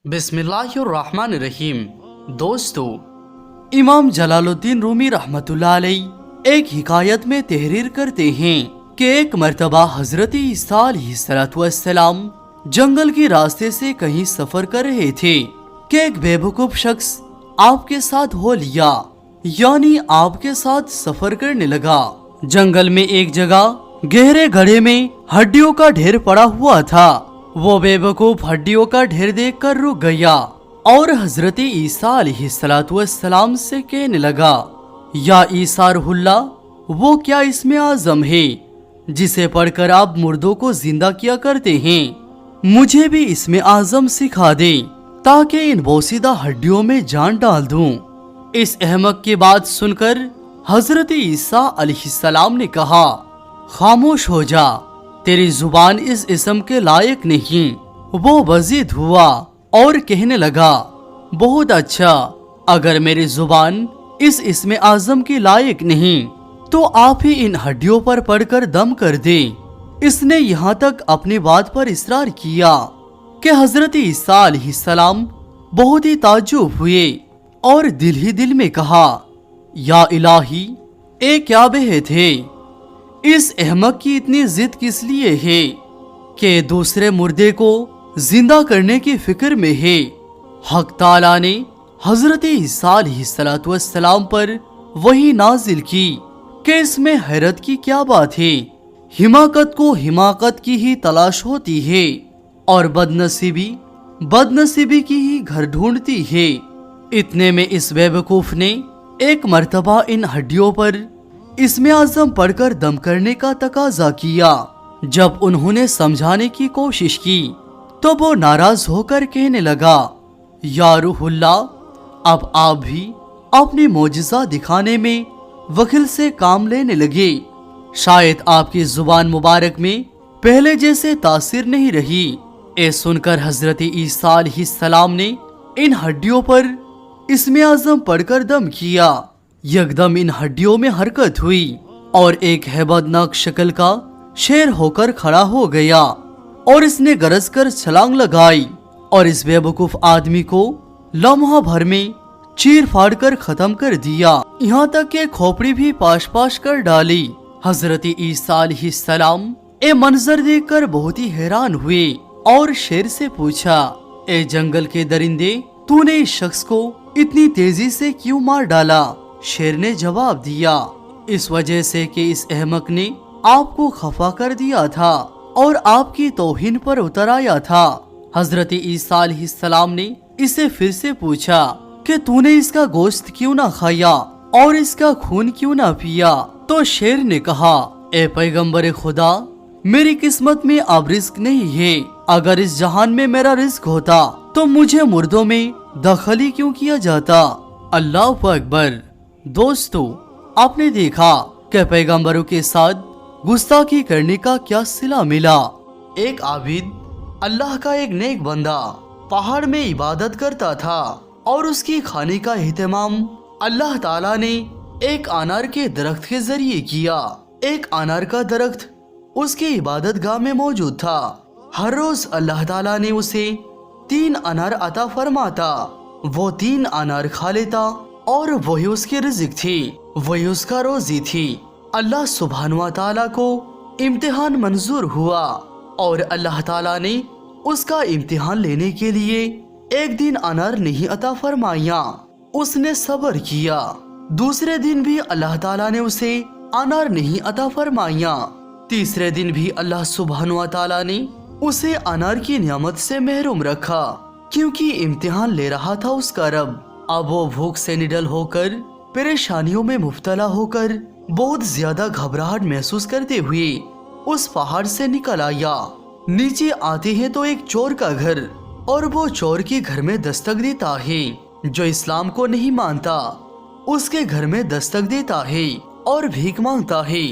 बिस्मिल्लाहिर्रहमानिर्रहीम। दोस्तों, इमाम जलालुद्दीन रूमी रहमतुल्लाह अलैह एक हिकायत में तहरीर करते हैं कि एक मर्तबा हजरत ईसा अलैहिस्सलाम जंगल के रास्ते से कहीं सफर कर रहे थे कि एक बेवकूफ शख्स आपके साथ हो लिया, यानी आपके साथ सफर करने लगा। जंगल में एक जगह गहरे गड्ढे में हड्डियों का ढेर पड़ा हुआ था। वो बेवकूफ हड्डियों का ढेर देखकर रुक गया और हजरत ईसा अलैहिस्सलाम से कहने लगा, या ईसा रुहुल्लाह, वो क्या इसमें आजम है जिसे पढ़कर आप मुर्दों को जिंदा किया करते हैं? मुझे भी इसमें आजम सिखा दे ताकि इन बोसीदा हड्डियों में जान डाल दूं। इस अहमक की बात सुनकर हजरत ईसा अलैहिस्सलाम ने कहा, खामोश हो जा, तेरी जुबान इस इस्म के लायक नहीं। वो वजीद हुआ और कहने लगा, बहुत अच्छा, अगर मेरी जुबान इस इस्म आजम की लायक नहीं तो आप ही इन हड्डियों पर पड़कर दम कर दे। इसने यहाँ तक अपनी बात पर इसरार किया कि हजरत ईसा अलैहिस्सलाम बहुत ही ताज्जुब हुए और दिल ही दिल में कहा, या इलाही, ए क्या बेहद है, इस अहमक की इतनी जिद किस लिए है कि दूसरे मुर्दे को जिंदा करने की फिक्र में है। हक ताला ने हजरत ईसा अलैहिस्सलाम पर वही नाजिल की कि इसमें हैरत की क्या बात है। हिमाकत को हिमाकत की ही तलाश होती है और बदनसीबी की ही घर ढूंढती है। इतने में इस बेवकूफ ने एक मर्तबा इन हड्डियों पर इसमें आजम पढ़कर दम करने का तकाजा किया। जब उन्होंने समझाने की कोशिश की तो वो नाराज होकर कहने लगा, या रुहुल्लाह, अब आप भी अपनी मोजिज़ा दिखाने में वकील से काम लेने लगे। शायद आपकी जुबान मुबारक में पहले जैसे तासीर नहीं रही। ये सुनकर हजरत ईसा अलैहिस्सलाम ने इन हड्डियों पर इसमें आजम पढ़कर दम किया। यकदम इन हड्डियों में हरकत हुई और एक हैबतनाक शक्ल का शेर होकर खड़ा हो गया और इसने गरज कर छलांग लगाई और इस बेवकूफ आदमी को लम्हा भर में चीर फाड़ कर खत्म कर दिया, यहाँ तक कि खोपड़ी भी पाश पाश कर डाली। हजरत ईसा अलैहिस्सलाम ये मंजर देखकर बहुत ही हैरान हुए और शेर से पूछा, ए जंगल के दरिंदे, तूने इस शख्स को इतनी तेजी से क्यों मार डाला? शेर ने जवाब दिया, इस वजह से कि इस अहमक ने आपको खफा कर दिया था और आपकी तौहीन पर उतर आया था। हजरत ईसा अलैहिस्सलाम ने इसे फिर से पूछा कि तूने इसका गोश्त क्यों ना खाया और इसका खून क्यों ना पिया? तो शेर ने कहा, ए पैगंबर खुदा, मेरी किस्मत में अब रिस्क नहीं है। अगर इस जहान में मेरा रिस्क होता तो मुझे मुर्दों में दखली क्यों किया जाता? अल्लाह अकबर। दोस्तों, आपने देखा कि पैगंबरों के साथ गुस्ताखी करने का क्या सिला मिला। एक आबिद, अल्लाह का एक नेक बंदा, पहाड़ में इबादत करता था और उसकी खाने का एहतमाम अल्लाह ताला ने एक अनार के दरख्त के जरिए किया। एक अनार का दरख्त उसके इबादत गाह में मौजूद था। हर रोज अल्लाह ताला ने उसे 3 अनार अता फरमाता। वो 3 अनार खा लेता और वही उसकी रिज़्क थी, वही उसका रोजी थी। अल्लाह सुब्हानहू व तआला को इम्तिहान मंजूर हुआ और अल्लाह ताला ने उसका इम्तिहान लेने के लिए एक दिन अनार नहीं अता फरमाया। उसने सब्र किया। दूसरे दिन भी अल्लाह ताला ने उसे अनार नहीं अता फरमाया। तीसरे दिन भी अल्लाह सुब्हानहू व तआला ने उसे अनार की नियामत से महरूम रखा, क्योंकि इम्तिहान ले रहा था उसका रब। अब वो भूख से निडल होकर, परेशानियों में मुब्तला होकर, बहुत ज्यादा घबराहट महसूस करते हुए उस पहाड़ से निकल आया। नीचे आते हैं तो एक चोर का घर, और वो चोर के घर में दस्तक देता है। जो इस्लाम को नहीं मानता उसके घर में दस्तक देता है और भीख मांगता है।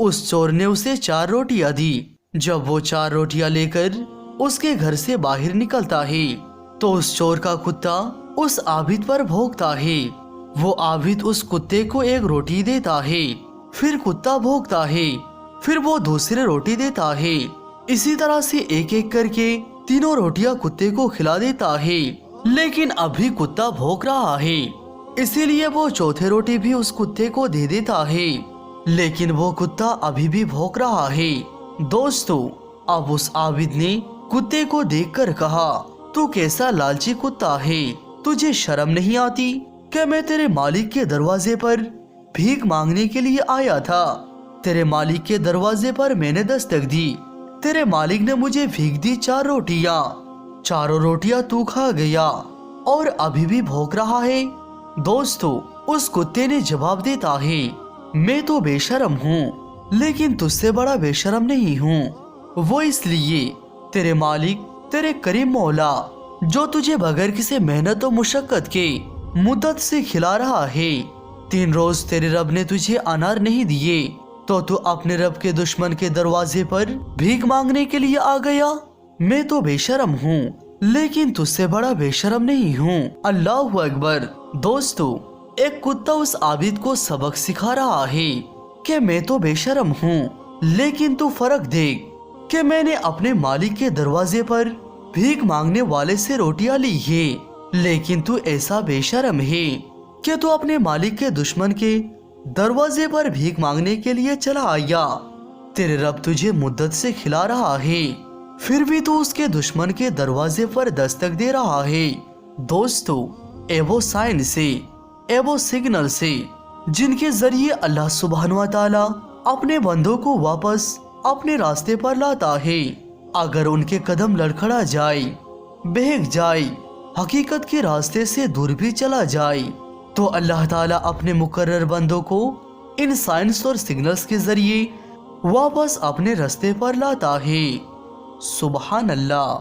उस चोर ने उसे 4 रोटियां दी। जब वो 4 रोटियां लेकर उसके घर से बाहर निकलता है तो उस चोर का कुत्ता उस आबिद पर भौंकता है। वो आबिद उस कुत्ते को एक रोटी देता है, फिर कुत्ता भौंकता है, फिर वो दूसरी रोटी देता है। इसी तरह से एक एक करके तीनों रोटियां कुत्ते को खिला देता है, लेकिन अभी कुत्ता भौंक रहा है, इसीलिए वो चौथे रोटी भी उस कुत्ते को दे देता है, लेकिन वो कुत्ता अभी भी भौंक रहा है। दोस्तों, अब उस आबिद ने कुत्ते को देखकर कहा, तू कैसा लालची कुत्ता है, तुझे शर्म नहीं आती कि मैं तेरे मालिक के दरवाजे पर भीख मांगने के लिए आया था। तेरे मालिक के दरवाजे पर मैंने दस्तक दी, तेरे मालिक ने मुझे भीख दी 4 रोटियां, चारों रोटियां तू खा गया और अभी भी भौंक रहा है। दोस्तों, उस कुत्ते ने जवाब देता है, मैं तो बेशरम हूँ, लेकिन तुझसे बड़ा बेशरम नहीं हूँ। वो इसलिए तेरे मालिक, तेरे करीम मौला, जो तुझे बगैर किसी मेहनत और मुशक्कत के मुद्दत से खिला रहा है। 3 रोज तेरे रब ने तुझे अनार नहीं दिए तो तू अपने रब के दुश्मन के दरवाजे पर भीख मांगने के लिए आ गया। मैं तो बेशरम हूँ, लेकिन तुझसे बड़ा बेशरम नहीं हूँ। अल्लाहु अकबर। दोस्तों, एक कुत्ता उस आबिद को सबक सिखा रहा है कि मैं तो बेशरम हूँ, लेकिन तू फर्क देख कि मैंने अपने मालिक के दरवाजे पर भीख मांगने वाले से रोटियां ली है, लेकिन तू ऐसा बेशरम है कि तू अपने मालिक के दुश्मन के दरवाजे पर भीख मांगने के लिए चला आया। तेरे रब तुझे मुद्दत से खिला रहा है, फिर भी तू उसके दुश्मन के दरवाजे पर दस्तक दे रहा है। दोस्तों, ए वो साइन से, ए वो सिग्नल से जिनके जरिए अल्लाह सुब्हानहू व तआला अपने बंदों को वापस अपने रास्ते पर लाता है। अगर उनके कदम लड़खड़ा जाए, बहक जाए, हकीकत के रास्ते से दूर भी चला जाए, तो अल्लाह ताला अपने मुकर्रर बंदों को इन साइंस और सिग्नल्स के जरिए वापस अपने रास्ते पर लाता है। सुबहान अल्लाह।